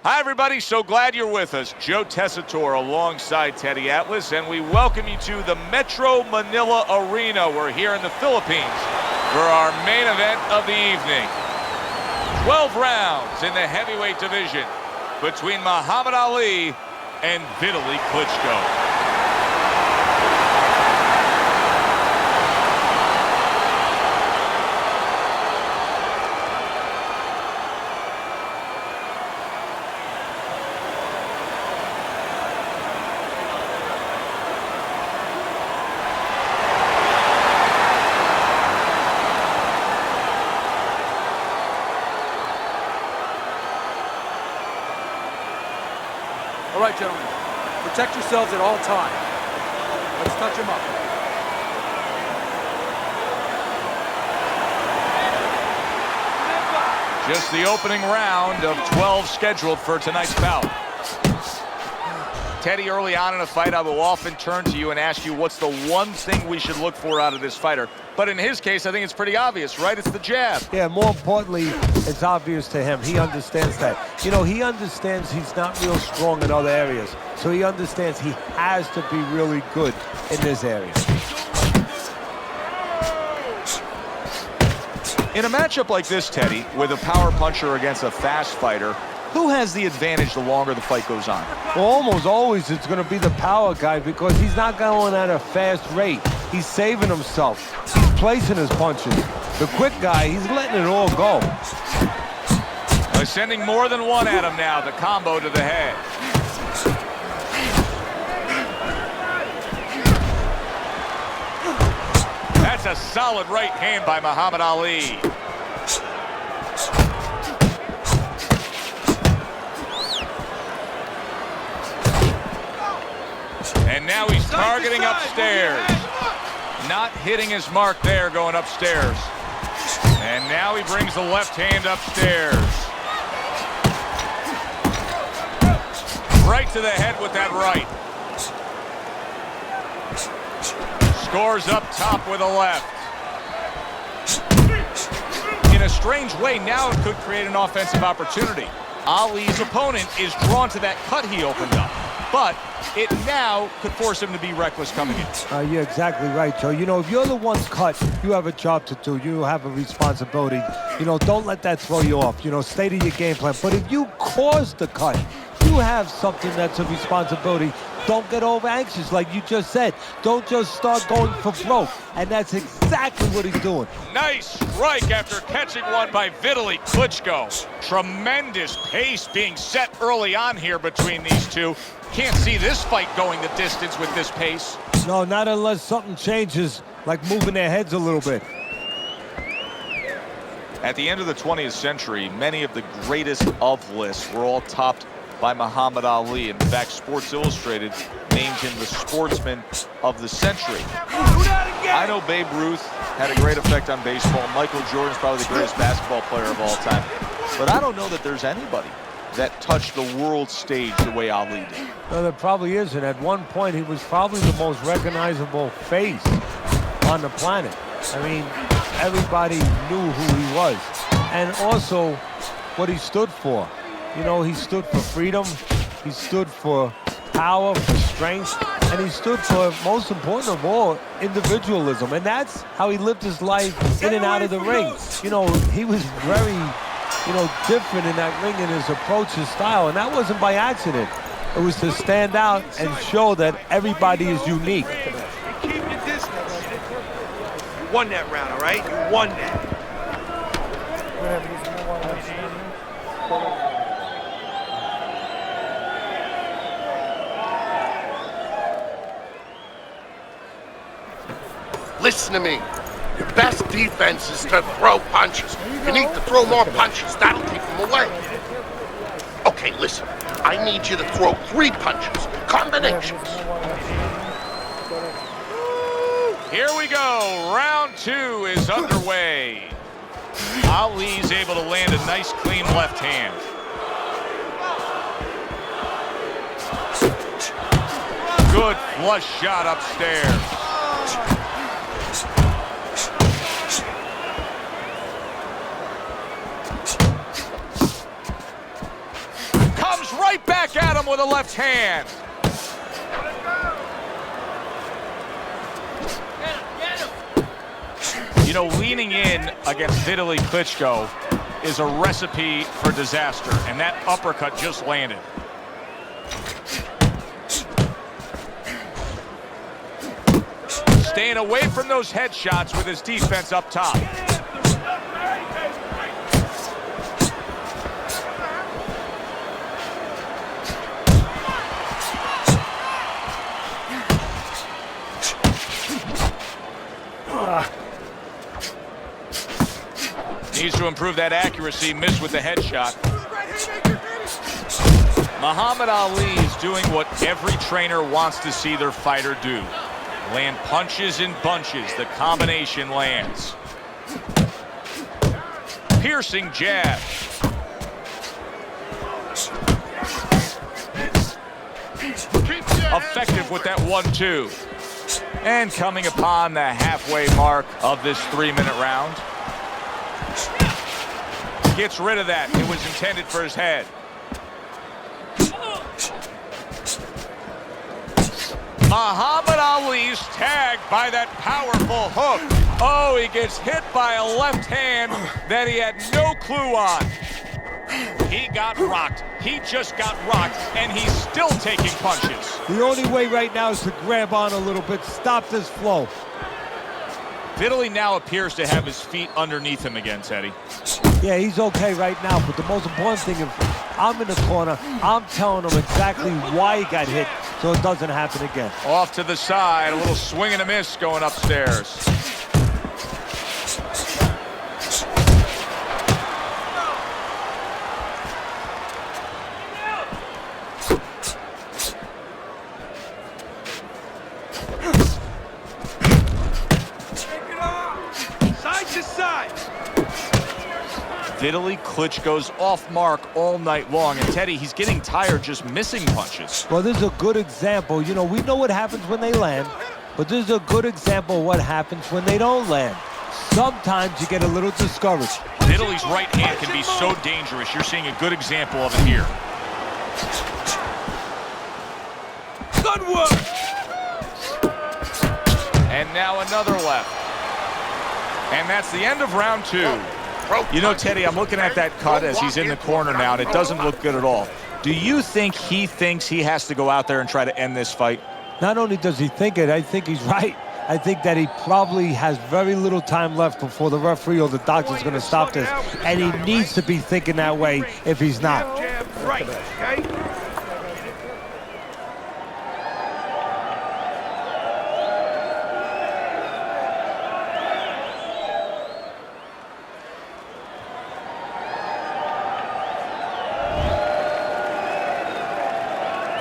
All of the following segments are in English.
Hi, everybody. So glad you're with us. Joe Tessitore alongside Teddy Atlas, and we welcome you to the Metro Manila Arena. We're here in the Philippines for our main event of the evening. 12 rounds in the heavyweight division between Muhammad Ali and Vitaliy Klitschko. All right, gentlemen, protect yourselves at all times. Let's touch him up. Just the opening round of 12 scheduled for tonight's bout. Teddy, early on in a fight, I will often turn to you and ask you what's the one thing we should look for out of this fighter. But in his case, I think it's pretty obvious, right? It's the jab. Yeah, more importantly, it's obvious to him. He understands that. You know, he understands he's not real strong in other areas. So he understands he has to be really good in this area. In a matchup like this, Teddy, with a power puncher against a fast fighter, who has the advantage the longer the fight goes on? Well, almost always it's going to be the power guy because he's not going at a fast rate. He's saving himself. He's placing his punches. The quick guy, he's letting it all go. They're sending more than one at him now, the combo to the head. That's a solid right hand by Muhammad Ali. And now he's targeting upstairs. Not hitting his mark there, going upstairs. And now he brings the left hand upstairs. Right to the head with that right. Scores up top with a left. In a strange way, now it could create an offensive opportunity. Ali's opponent is drawn to that cut he opened up. But it now could force him to be reckless coming in. You're exactly right, Joe. You know, if you're the one cut, you have a job to do. You have a responsibility. You know, don't let that throw you off. You know, stay to your game plan. But if you cause the cut, you have something that's a responsibility. Don't get over anxious, like you just said. Don't just start going for broke. And that's exactly what he's doing. Nice strike after catching one by Vitaliy Klitschko. Tremendous pace being set early on here between these two. Can't see this fight going the distance with this pace. No, not unless something changes, like moving their heads a little bit. At the end of the 20th century, many of the greatest of lists were all topped by Muhammad Ali. In fact, Sports Illustrated named him the sportsman of the century. I know Babe Ruth had a great effect on baseball. Michael Jordan's probably the greatest basketball player of all time. But I don't know that there's anybody that touched the world stage the way Ali did. No, there probably isn't. At one point, he was probably the most recognizable face on the planet. I mean, everybody knew who he was. And also, what he stood for. You know, he stood for freedom, he stood for power, for strength, and he stood for, most important of all, individualism. And that's how he lived his life in and out of the ring. You know, he was very, you know, different in that ring in his approach, his style, and that wasn't by accident. It was to stand out and show that everybody is unique. Keep your distance. You won that round, all right? You won that. Listen to me. Your best defense is to throw punches. You need to throw more punches. That'll keep them away. Okay, listen. I need you to throw 3 punches. Combinations. Here we go. Round 2 is underway. Ali's able to land a nice, clean left hand. Good flush shot upstairs. right back at him with a left hand. You know, leaning in against Vitaliy Klitschko is a recipe for disaster, and that uppercut just landed. Staying away from those headshots with his defense up top. Needs to improve that accuracy, missed with the headshot. Muhammad Ali is doing what every trainer wants to see their fighter do. Land punches in bunches, the combination lands. Piercing jab. Effective with that 1-2. And coming upon the halfway mark of this 3-minute round. Gets rid of that. It was intended for his head. Muhammad Ali's tagged by that powerful hook. Oh, he gets hit by a left hand that he had no clue on. He got rocked. He just got rocked, and he's still taking punches. The only way right now is to grab on a little bit, stop this flow. Vitaliy now appears to have his feet underneath him again, Teddy. Yeah, he's okay right now, but the most important thing, if I'm in the corner, I'm telling him exactly why he got hit so it doesn't happen again. Off to the side, a little swing and a miss going upstairs. Vitaliy Klitschko's off mark all night long. And Teddy, he's getting tired just missing punches. Well, this is a good example. You know, we know what happens when they land, but this is a good example of what happens when they don't land. Sometimes you get a little discouraged. Vitaly's right hand can be so dangerous. You're seeing a good example of it here. Good work! And now another left. And that's the end of round 2. You know, Teddy, I'm looking at that cut as he's in the corner now, and it doesn't look good at all. Do you think he thinks he has to go out there and try to end this fight? Not only does he think it, I think he's right. I think that he probably has very little time left before the referee or the doctor's going to stop this. And he needs to be thinking that way if he's not. Right, okay?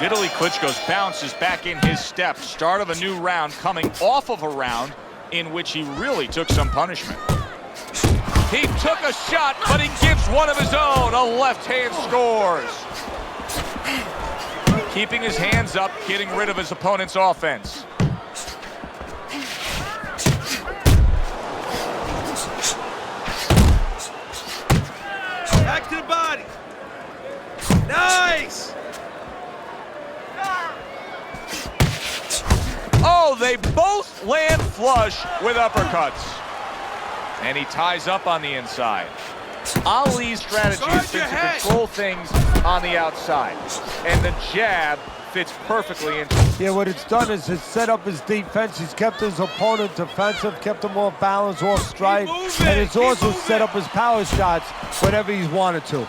Vitaliy Klitschko's bounce is back in his step. Start of a new round, coming off of a round in which he really took some punishment. He took a shot, but he gives one of his own. A left hand scores. Keeping his hands up, getting rid of his opponent's offense. Back to the body. Nice! Oh, they both land flush with uppercuts. And he ties up on the inside. Ali's strategy has been to control things on the outside. And the jab fits perfectly into it. Yeah, what it's done is it's set up his defense. He's kept his opponent defensive, kept him off balance, off stride. And it's also set up his power shots whenever he's wanted to.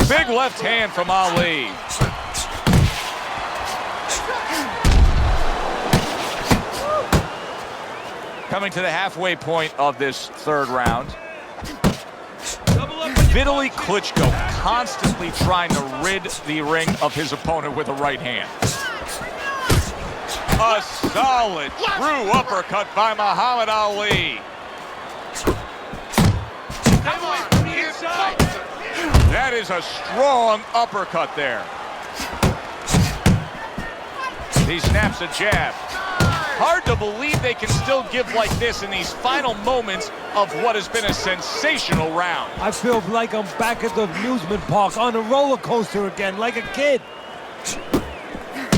Big left hand from Ali. Coming to the halfway point of this third round. Vitaliy Klitschko constantly trying to rid the ring of his opponent with a right hand. A solid, true uppercut by Muhammad Ali. Come on, from the inside. That is a strong uppercut there. He snaps a jab. Hard to believe they can still give like this in these final moments of what has been a sensational round. I feel like I'm back at the amusement park on a roller coaster again, like a kid.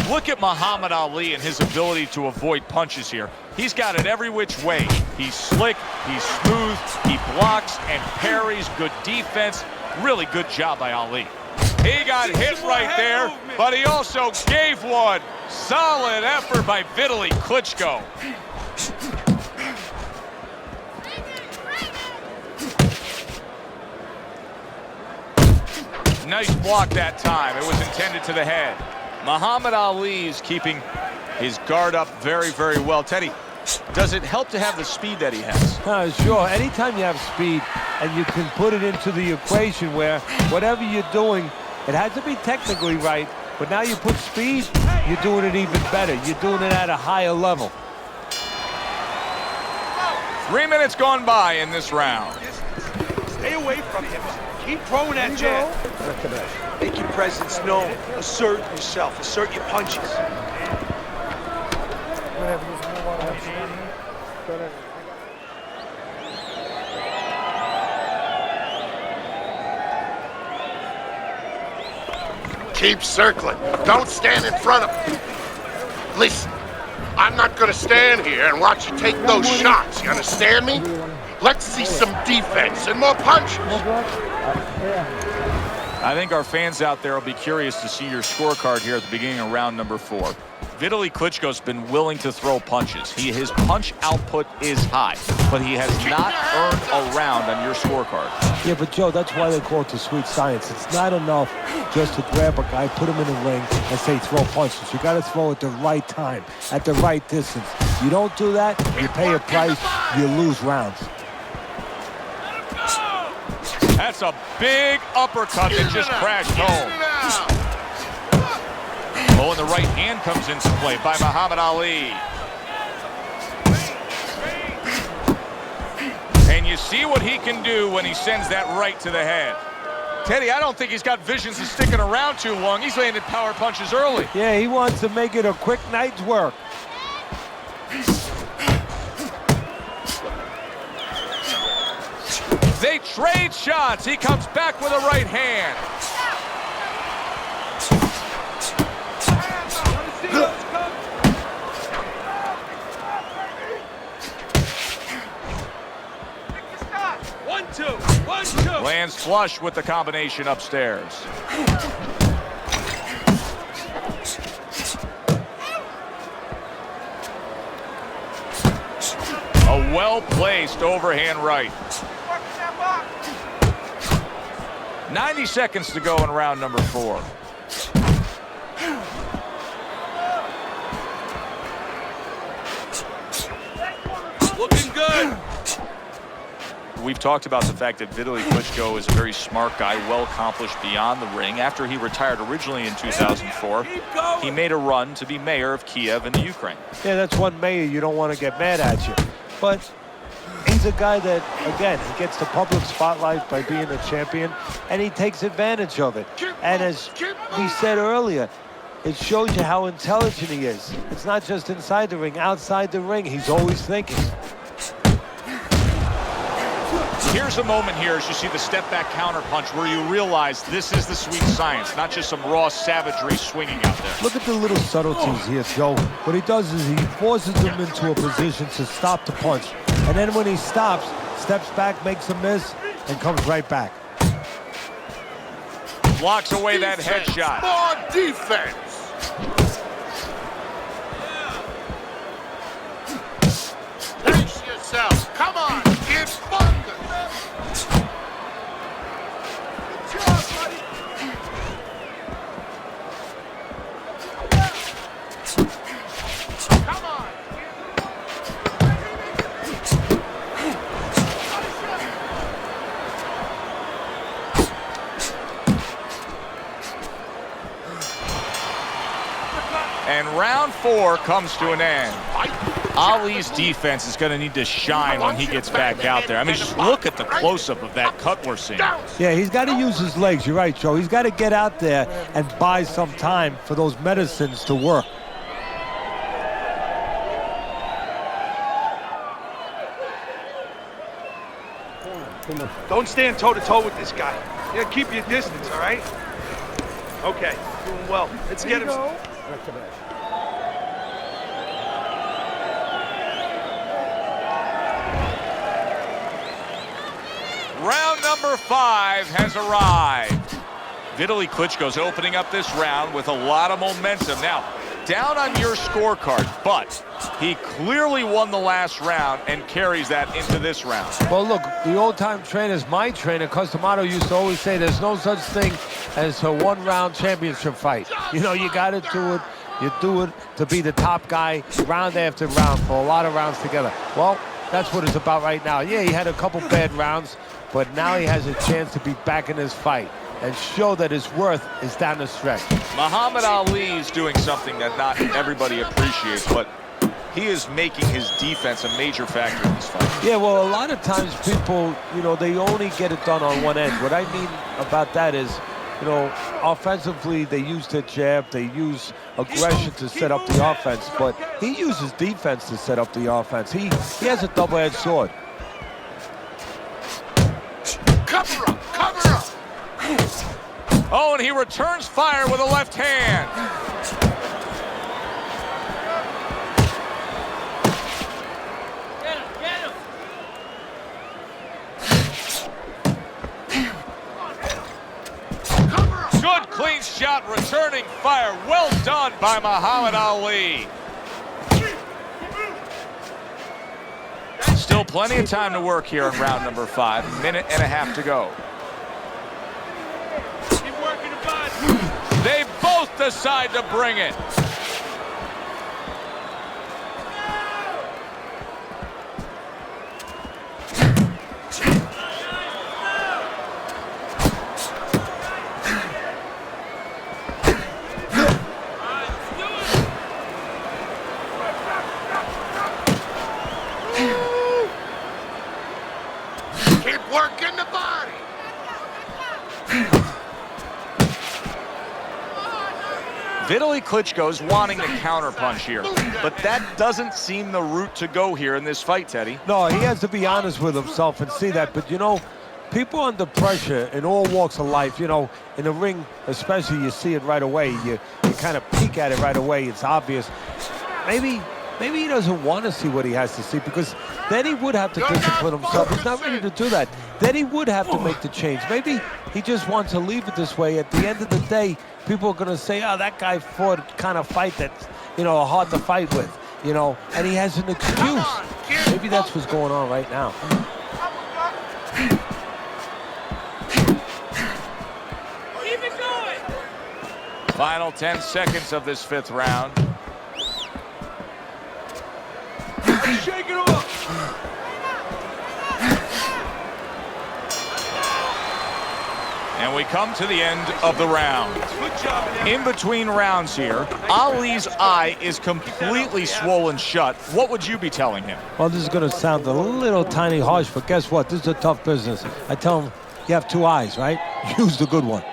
Look at Muhammad Ali and his ability to avoid punches here. He's got it every which way. He's slick, he's smooth, he blocks and parries. Good defense. Really good job by Ali. He got hit right there, but he also gave one. Solid effort by Vitaliy Klitschko. Nice block that time. It was intended to the head. Muhammad Ali is keeping his guard up very, very well. Teddy, does it help to have the speed that he has? Sure. Anytime you have speed and you can put it into the equation where whatever you're doing, it has to be technically right, but now you put speed, you're doing it even better. You're doing it at a higher level. 3 minutes gone by in this round. Stay away from him. Keep throwing that jab. Make your presence known. Assert yourself. Assert your punches. Keep circling. Don't stand in front of me. Listen, I'm not gonna stand here and watch you take those shots. You understand me? Let's see some defense and more punches. I think our fans out there will be curious to see your scorecard here at the beginning of round number 4. Vitaliy Klitschko's been willing to throw punches. His punch output is high, but he has not earned a round on your scorecard. Yeah, but Joe, that's why they call it the sweet science. It's not enough just to grab a guy, put him in the ring, and say throw punches. You got to throw at the right time, at the right distance. You don't do that, you pay a price, you lose rounds. That's a big uppercut that just crashed home. Oh, and the right hand comes into play by Muhammad Ali. And you see what he can do when he sends that right to the head. Teddy, I don't think he's got visions of sticking around too long. He's landed power punches early. Yeah, he wants to make it a quick night's work. They trade shots. He comes back with a right hand. One, two. Lands flush with the combination upstairs. A well-placed overhand right. 90 seconds to go in round number 4. Looking good. We've talked about the fact that Vitaliy Klitschko is a very smart guy, well accomplished beyond the ring. After he retired originally in 2004, he made a run to be mayor of Kiev in the Ukraine. Yeah, that's one mayor you don't want to get mad at you. But he's a guy that, again, he gets the public spotlight by being a champion, and he takes advantage of it. And as we said earlier, it shows you how intelligent he is. It's not just inside the ring, outside the ring. He's always thinking. Here's a moment here as you see the step-back counterpunch where you realize this is the sweet science, not just some raw savagery swinging out there. Look at the little subtleties here, Joe. What he does is he forces them into a position to stop the punch. And then when he stops, steps back, makes a miss, and comes right back. Blocks away that headshot. More defense. Pace yourself. Come on. It's fun. 4 comes to an end. Ali's defense is going to need to shine when he gets back out there. I mean, just look at the close-up of that cut we're seeing. Yeah, he's got to use his legs. You're right, Joe. He's got to get out there and buy some time for those medicines to work. Don't stand toe-to-toe with this guy. You gotta keep your distance, all right? Okay, doing well. Let's get him. Round number 5 has arrived. Vitaliy Klitschko's opening up this round with a lot of momentum. Now, down on your scorecard, but he clearly won the last round and carries that into this round. Well, look, the old-time trainers, my trainer, Customato, used to always say there's no such thing as a one-round championship fight. You know, you got to do it. You do it to be the top guy round after round for a lot of rounds together. Well, that's what it's about right now. Yeah, he had a couple bad rounds, but now he has a chance to be back in this fight and show that his worth is down the stretch. Muhammad Ali is doing something that not everybody appreciates, but he is making his defense a major factor in this fight. Yeah, well, a lot of times people, you know, they only get it done on one end. What I mean about that is, you know, offensively, they use their jab, they use aggression to set up the offense, but he uses defense to set up the offense. He has a double-edged sword. Cover up! Cover up! Oh, and he returns fire with a left hand. Good clean shot, returning fire. Well done by Muhammad Ali. Still plenty of time to work here in round number 5. A minute and a half to go. They both decide to bring it. Keep working the body. Vitaliy Klitschko's wanting to counterpunch here, but that doesn't seem the route to go here in this fight, Teddy. No, he has to be honest with himself and see that. But, you know, people under pressure in all walks of life, you know, in the ring especially, you see it right away. You kind of peek at it right away. It's obvious. Maybe he doesn't want to see what he has to see, because then he would have to discipline himself. He's not ready to do that. Then he would have to make the change. Maybe he just wants to leave it this way. At the end of the day, people are going to say, oh, that guy fought kind of fight that's, you know, hard to fight with, you know, and he has an excuse. Maybe that's what's going on right now. Keep it going. Final 10 seconds of this 5th round. Shake it off. And we come to the end of the round. Good job. In between rounds here, Ali's eye is completely swollen shut. What would you be telling him? Well, this is going to sound a little tiny harsh, but guess what? This is a tough business. I tell him, you have 2 eyes, right? Use the good one.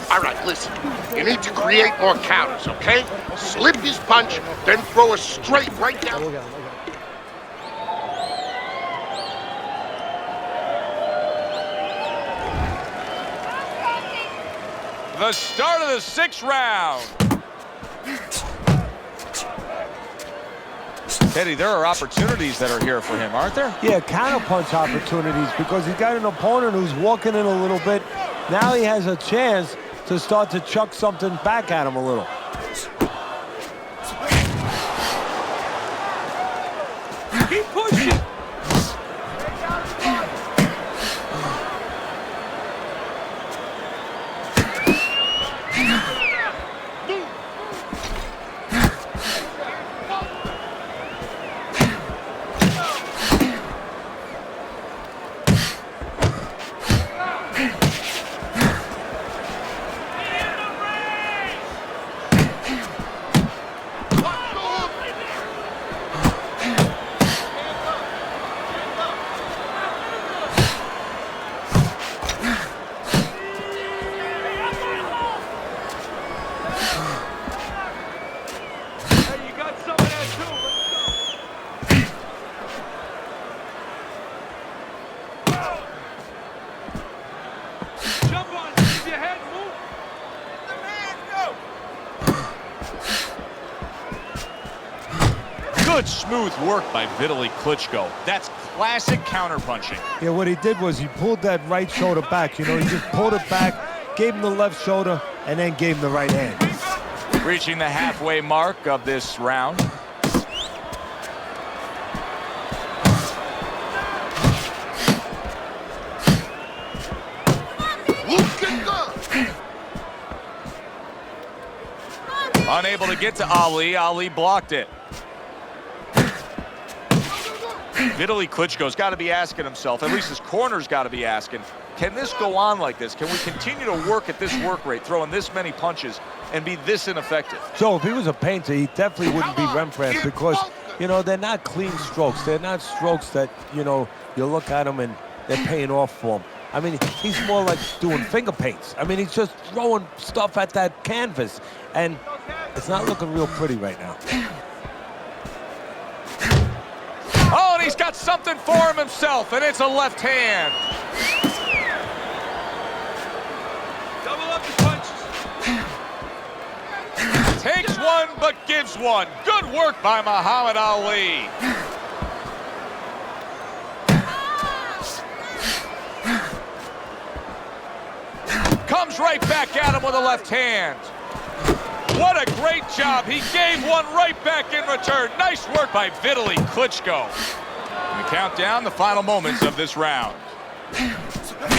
All right, listen. You need to create more counters, okay? Slip his punch, then throw a straight right down. The start of the 6th round. Teddy, there are opportunities that are here for him, aren't there? Yeah, counterpunch opportunities, because he's got an opponent who's walking in a little bit. Now he has a chance to start to chuck something back at him a little. Keep pushing. Good smooth work by Vitaliy Klitschko. That's classic counterpunching. Yeah, what he did was he pulled that right shoulder back. You know, he just pulled it back, gave him the left shoulder, and then gave him the right hand. Reaching the halfway mark of this round. Unable to get to Ali. Ali blocked it. Vitaliy Klitschko's got to be asking himself, at least his corner's got to be asking, can this go on like this? Can we continue to work at this work rate, throwing this many punches, and be this ineffective? So if he was a painter, he definitely wouldn't be Rembrandt because, you know, they're not clean strokes. They're not strokes that, you know, you look at them and they're paying off for him. I mean, he's more like doing finger paints. I mean, he's just throwing stuff at that canvas, and it's not looking real pretty right now. Oh, and he's got something for him himself, and it's a left hand. Double up the punches. Takes one, but gives one. Good work by Muhammad Ali. Comes right back at him with a left hand. What a great job. He gave one right back in return. Nice work by Vitaliy Klitschko. We count down the final moments of this round.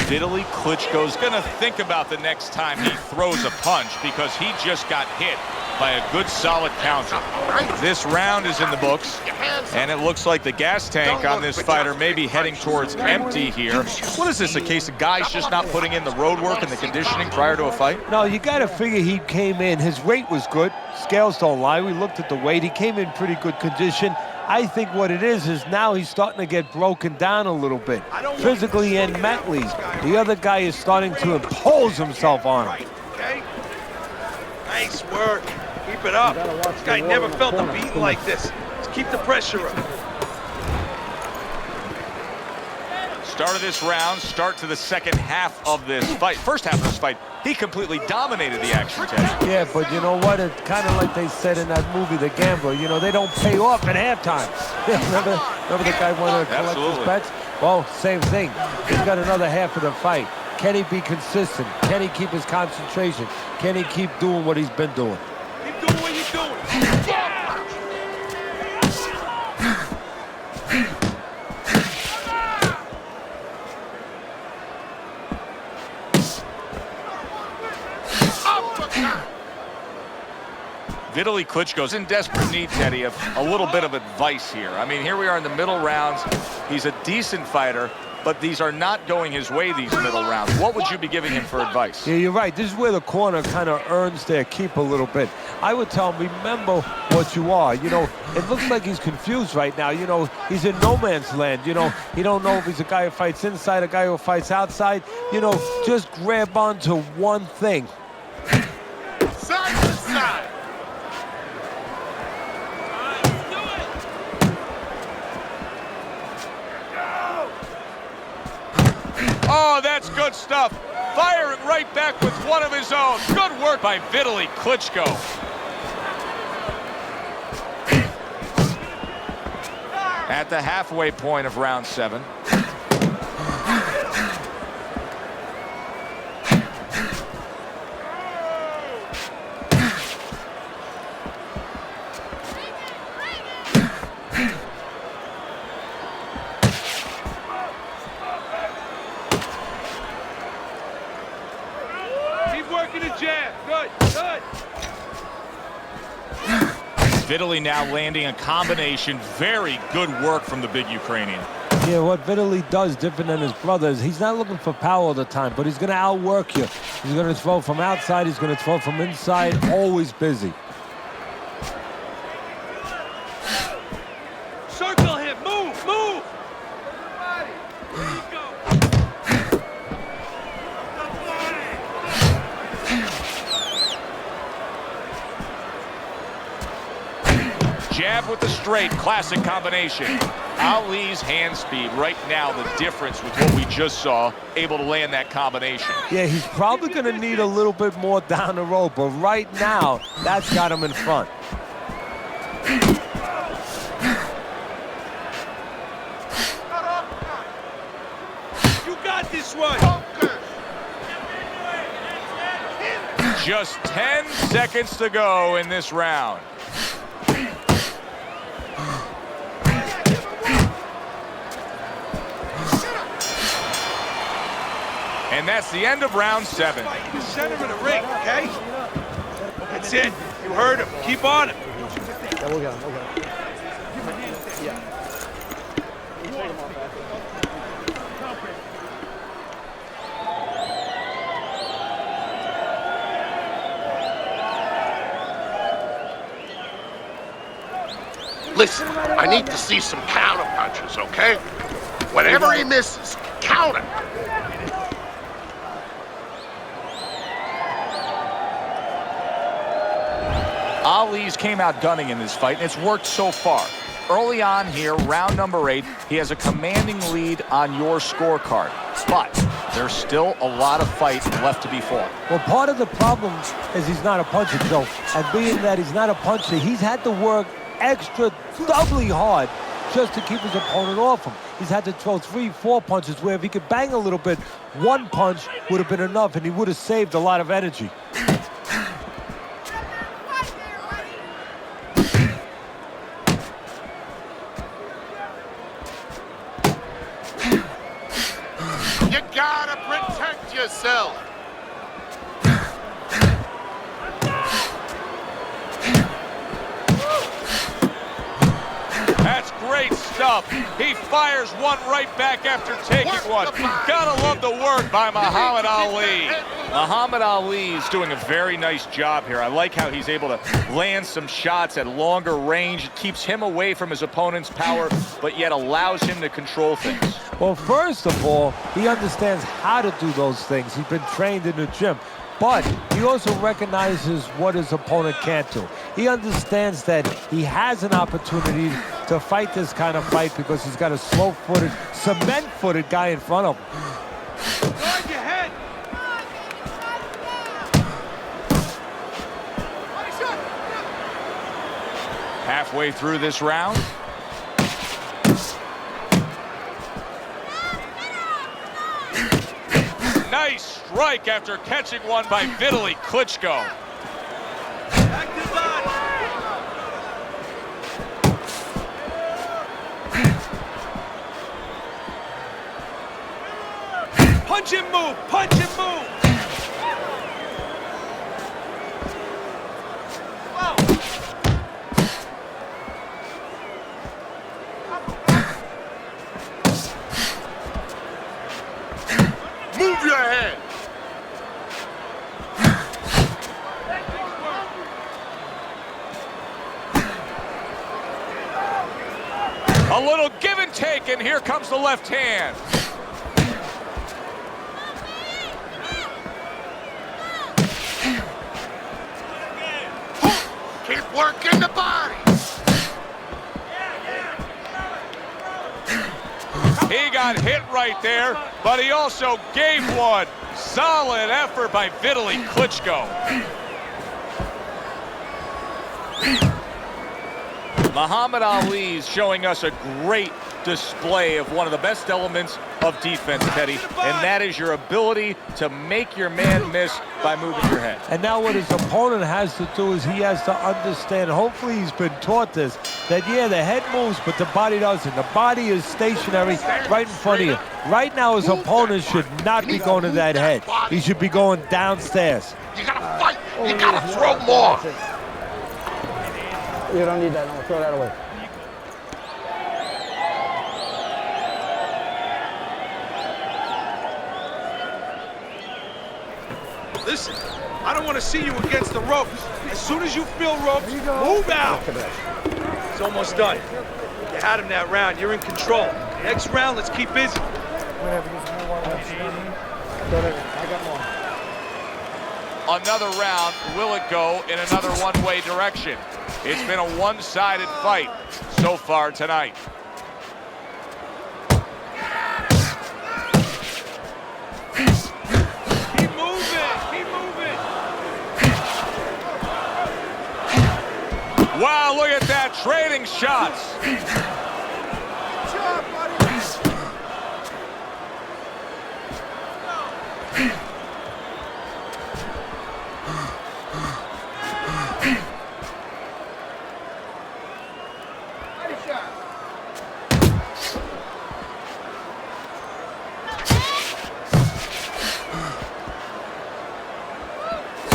Vitaliy Klitschko's gonna think about the next time he throws a punch because he just got hit by a good solid counter. This round is in the books, and it looks like the gas tank on this fighter may be heading towards empty here. What is this, a case of guys just not putting in the road work and the conditioning prior to a fight? No, you got to figure he came in. His weight was good. Scales don't lie. We looked at the weight. He came in pretty good condition. I think what it is now he's starting to get broken down a little bit, physically and mentally. The other guy is starting to impose himself on him. Okay? Nice work. Keep it up. This guy never felt a beating like this. Let's keep the pressure up. Start of this round, start to the second half of this fight. First half of this fight, he completely dominated the action, Teddy. Yeah, but you know what? It's kind of like they said in that movie, The Gambler. You know, they don't pay off at halftime. remember the guy wanted to collect his bets? Well, same thing. He's got another half of the fight. Can he be consistent? Can he keep his concentration? Can he keep doing what he's been doing? Keep doing what you're doing. Vitaliy Klitschko's in desperate need, Teddy, of a little bit of advice here. I mean, here we are in the middle rounds. He's a decent fighter, but these are not going his way, these middle rounds. What would you be giving him for advice? Yeah, you're right. This is where the corner kind of earns their keep a little bit. I would tell him, remember what you are. You know, it looks like he's confused right now. You know, he's in no man's land. You know, he don't know if he's a guy who fights inside, a guy who fights outside. You know, just grab onto one thing. Side to side. Oh, that's good stuff. Firing right back with one of his own. Good work by Vitaliy Klitschko. At the halfway point of round 7. Vitaliy now landing a combination. Very good work from the big Ukrainian. Yeah, what Vitaliy does different than his brothers, he's not looking for power all the time, but he's going to outwork you. He's going to throw from outside. He's going to throw from inside. Always busy. Circle him. Move, move. There you go. Jab with the straight, classic combination. Ali's hand speed right now, the difference with what we just saw, able to land that combination. Yeah, he's probably going to need a little bit more down the road, but right now, that's got him in front. Last one. Just 10 seconds to go in this round. And that's the end of round 7. Fight in the center of the ring, okay? That's it. You heard him. Keep on him. Yeah, we'll get him. Yeah. Listen, I need to see some counter punches, okay? Whenever he misses, counter. Ali's came out gunning in this fight, and it's worked so far. Early on here, round number 8, he has a commanding lead on your scorecard. But there's still a lot of fight left to be fought. Well, part of the problem is he's not a puncher, Joe. And being that he's not a puncher, he's had to work extra doubly hard just to keep his opponent off him. He's had to throw 3, 4 punches where if he could bang a little bit, one punch would have been enough and he would have saved a lot of energy. You gotta protect yourself. That's great stuff. He fires one right back after taking one. Gotta love the work by Muhammad Ali. Muhammad Ali is doing a very nice job here. I like how he's able to land some shots at longer range. It keeps him away from his opponent's power, but yet allows him to control things. Well, first of all, he understands how to do those things. He's been trained in the gym. But he also recognizes what his opponent can't do. He understands that he has an opportunity to fight this kind of fight because he's got a slow-footed, cement-footed guy in front of him. Guard your head. Halfway through this round. Nice strike after catching one by Vitaliy Klitschko. Back to the body. Punch and move. Punch and move. Move your head. A little give and take, and here comes the left hand. Keep working the body. He got hit right there, but he also gave one. Solid effort by Vitaliy Klitschko. Muhammad Ali's showing us a great display of one of the best elements of defense, Teddy, and that is your ability to make your man miss by moving your head. And now what his opponent has to do is he has to understand, hopefully he's been taught this, that yeah, the head moves, but the body doesn't. The body is stationary right in front of you. Right now his opponent should not be going to that head. He should be going downstairs. You gotta fight. You gotta throw more. You don't need that. No, throw that away. Listen, I don't want to see you against the ropes. As soon as you feel ropes, move out. It's almost done. You had him that round. You're in control. Next round, let's keep busy. Another round, will it go in another one-way direction? It's been a one-sided fight so far tonight. Keep moving. Keep moving. Wow, look at that, trading shots.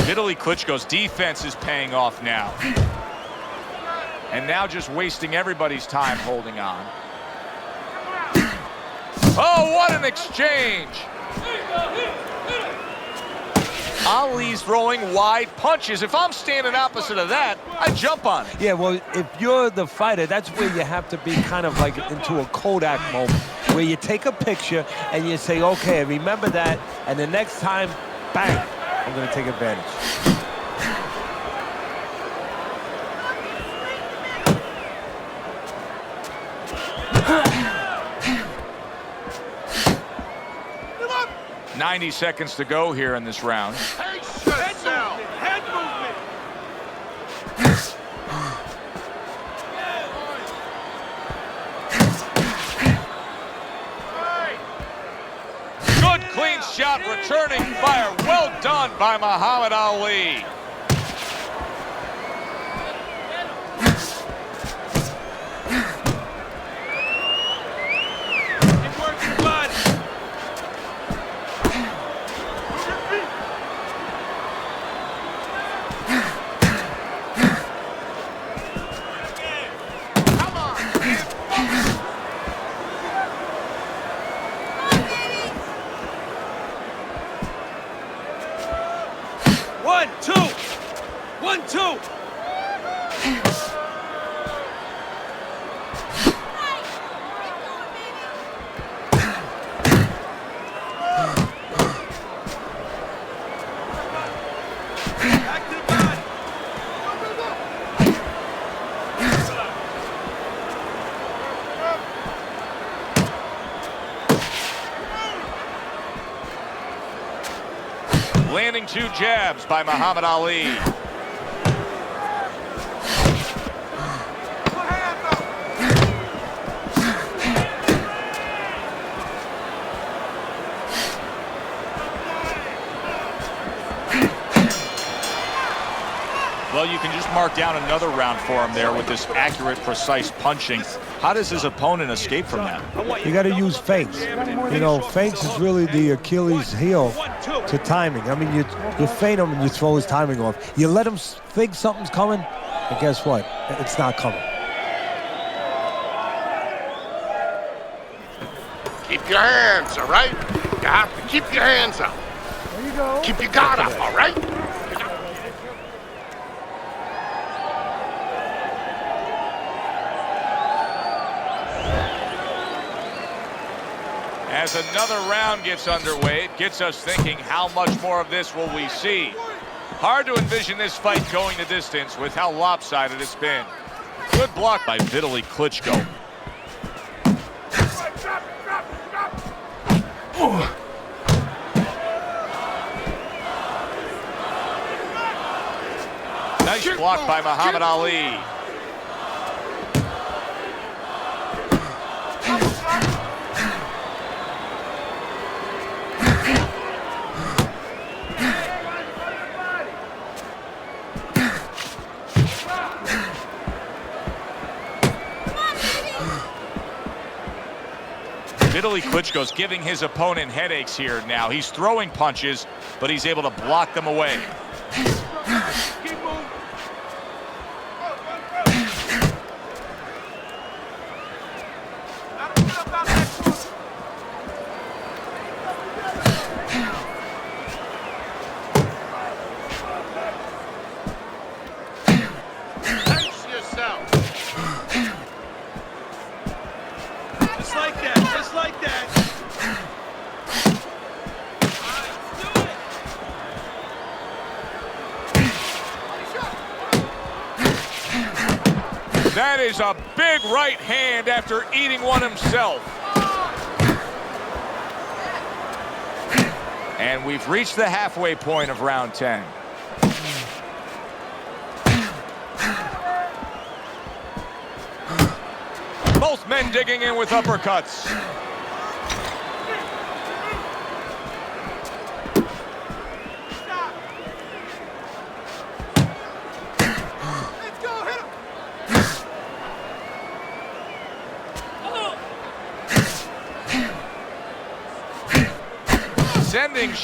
Vitaliy Klitschko's defense is paying off now. And now just wasting everybody's time holding on. Oh, what an exchange! Ali's throwing wide punches. If I'm standing opposite of that, I jump on it. Yeah, well, if you're the fighter, that's where you have to be kind of like into a Kodak moment, where you take a picture and you say, okay, remember that, and the next time, bang, I'm going to take advantage. .90 seconds to go here in this round. Head movement. Good clean shot, returning fire. Well done by Muhammad Ali. Keep working, bud. One, two. 1, 2. Back to the body. Landing 2 jabs by Muhammad Ali. Well, you can just mark down another round for him there with this accurate, precise punching. How does his opponent escape from that? You got to use feints. You know, feints is really the Achilles heel to timing. I mean, you feint him and you throw his timing off. You let him think something's coming, and guess what? It's not coming. Keep your hands, all right? You have to keep your hands up. There you go. Keep your guard up, all right? As another round gets underway, it gets us thinking, how much more of this will we see? Hard to envision this fight going the distance with how lopsided it's been. Good block by Vitaliy Klitschko. Nice block by Muhammad Ali. Vitaliy Klitschko's giving his opponent headaches here now. He's throwing punches, but he's able to block them away. Keep moving. Pace yourself. Just like that, just like that. That is a big right hand after eating one himself. And we've reached the halfway point of round 10. Both men digging in with uppercuts.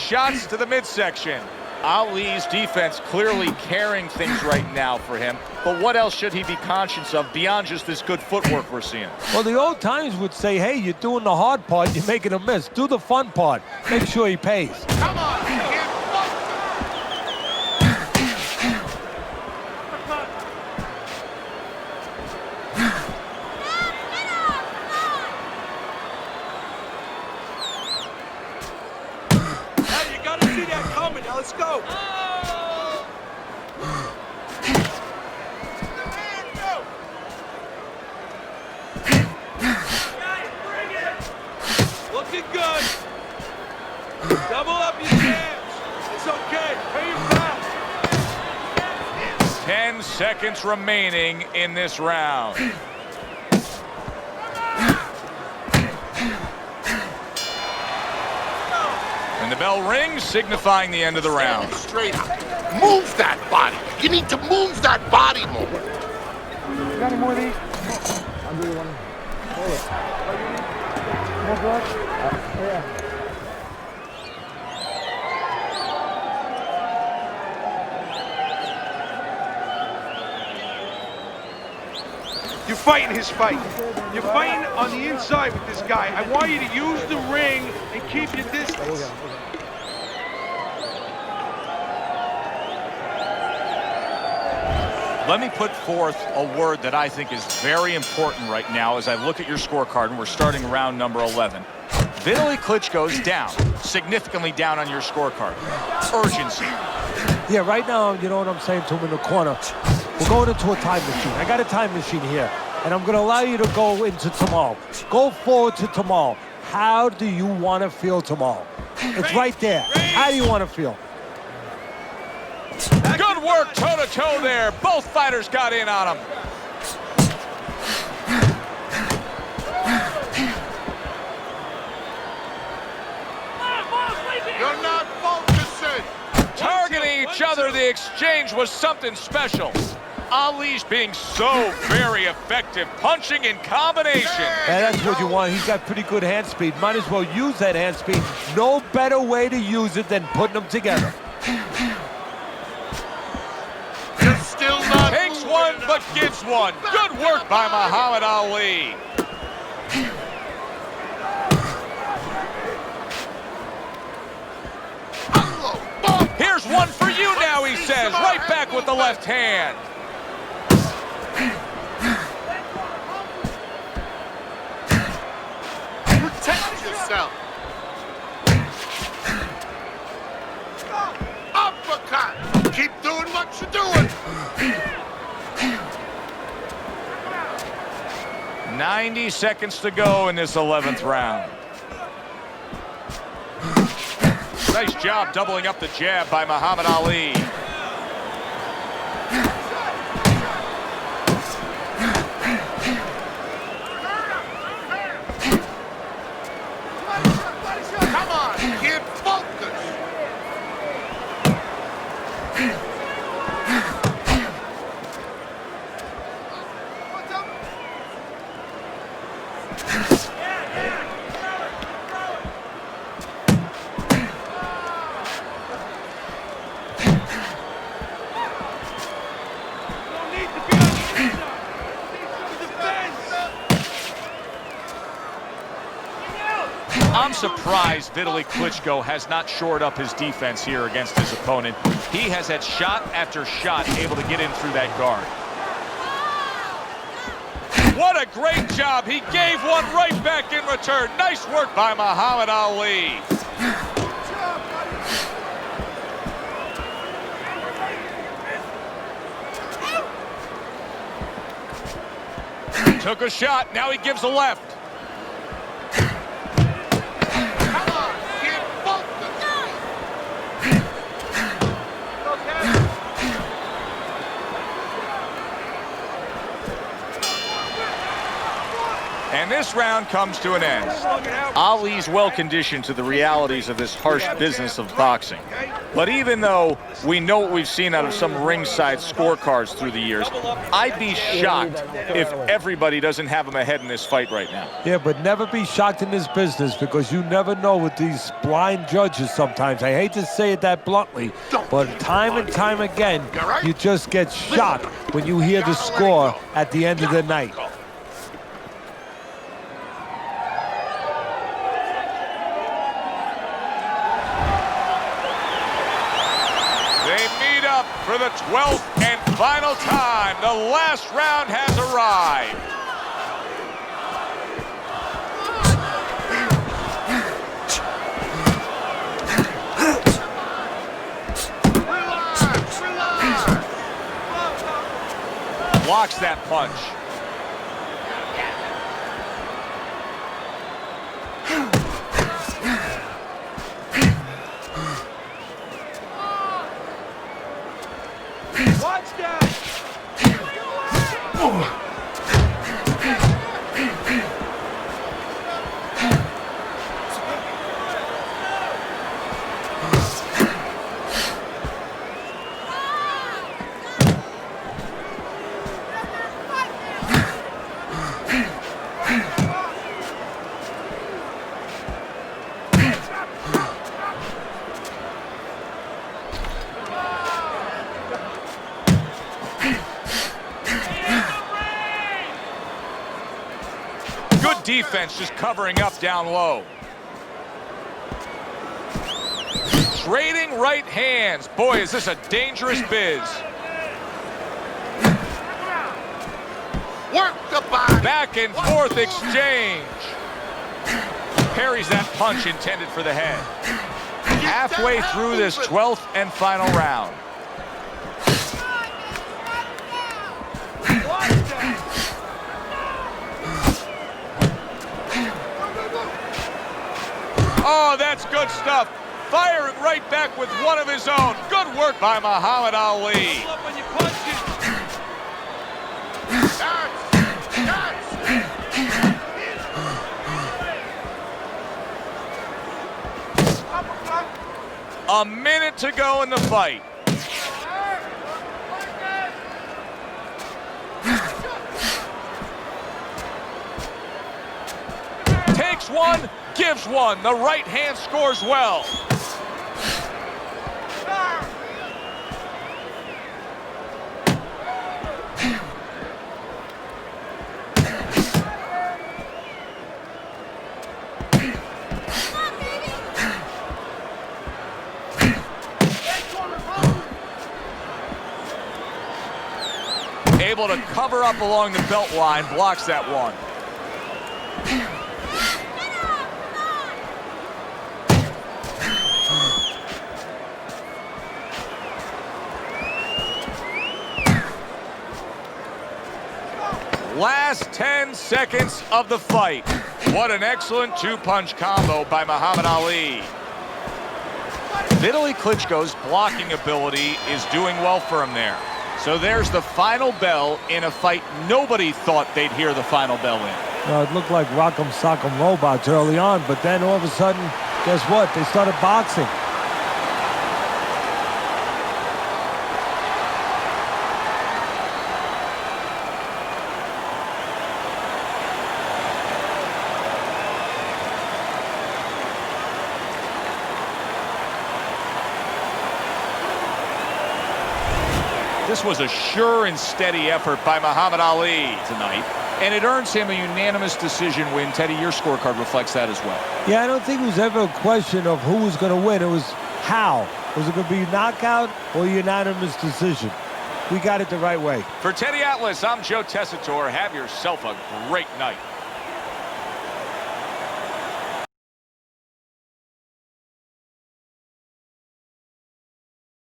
shots to the midsection. Ali's defense clearly carrying things right now for him, but what else should he be conscious of beyond just this good footwork we're seeing? Well, the old times would say, hey, you're doing the hard part, you're making a miss. Do the fun part. Make sure he pays. Come on, kid. Hey, you gotta see that coming. Now let's go. Looking good. Double up your jabs. It's okay. Pay your back. 10 seconds remaining in this round. And the bell rings, signifying the end of the round. Straight up. Move that body. You need to move that body more. You got any more of these? I'll do you one. Hold it. More blood? Yeah. You're fighting his fight. You're fighting on the inside with this guy. I want you to use the ring and keep your distance. Let me put forth a word that I think is very important right now as I look at your scorecard, and we're starting round number 11. Vitaliy Klitschko's down, significantly down on your scorecard. Urgency. Yeah, right now, you know what I'm saying to him in the corner. We're going into a time machine. I got a time machine here, and I'm going to allow you to go into tomorrow. Go forward to tomorrow. How do you want to feel tomorrow? It's right there. How do you want to feel? Good work toe-to-toe there. Both fighters got in on him. You're not focusing. Targeting each other, the exchange was something special. Ali's being so very effective, punching in combination. And that's what you want. He's got pretty good hand speed. Might as well use that hand speed. No better way to use it than putting them together. You're still not Takes moving one, enough. but gives one. Good work by Muhammad Ali. Here's one for you now, he says. Right back with the left hand. Protect yourself. Uppercut. Keep doing what you're doing. 90 seconds to go in this 11th round. Nice job doubling up the jab by Muhammad Ali. Come on, kid, focus. I'm surprised Vitaliy Klitschko has not shored up his defense here against his opponent. He has had shot after shot able to get in through that guard. What a great job. He gave one right back in return. Nice work by Muhammad Ali. Took a shot. Now he gives a left. And this round comes to an end. Ali's well-conditioned to the realities of this harsh business of boxing. But even though we know what we've seen out of some ringside scorecards through the years, I'd be shocked if everybody doesn't have him ahead in this fight right now. Yeah, but never be shocked in this business because you never know with these blind judges sometimes. I hate to say it that bluntly, but time and time again, you just get shocked when you hear the score at the end of the night. For the 12th and final time, the last round has arrived. Blocks that punch. Defense just covering up down low. Trading right hands. Boy, is this a dangerous biz. Work the body. Back and forth exchange. Parries that punch intended for the head. Halfway through this 12th and final round. Oh, that's good stuff. Firing right back with one of his own. Good work by Muhammad Ali. A minute to go in the fight. Takes one. Gives one. The right hand scores well. Able to cover up along the belt line, blocks that one. Last 10 seconds of the fight. What an excellent two-punch combo by Muhammad Ali. Vitaliy Klitschko's blocking ability is doing well for him there. So there's the final bell in a fight nobody thought they'd hear the final bell in. It looked like Rock'em Sock'em Robots early on, but then all of a sudden, guess what? They started boxing. This was a sure and steady effort by Muhammad Ali tonight, and it earns him a unanimous decision win. Teddy, your scorecard reflects that as well. Yeah, I don't think it was ever a question of who was going to win. It was how. Was it going to be knockout or unanimous decision? We got it the right way. For Teddy Atlas, I'm Joe Tessitore. Have yourself a great night.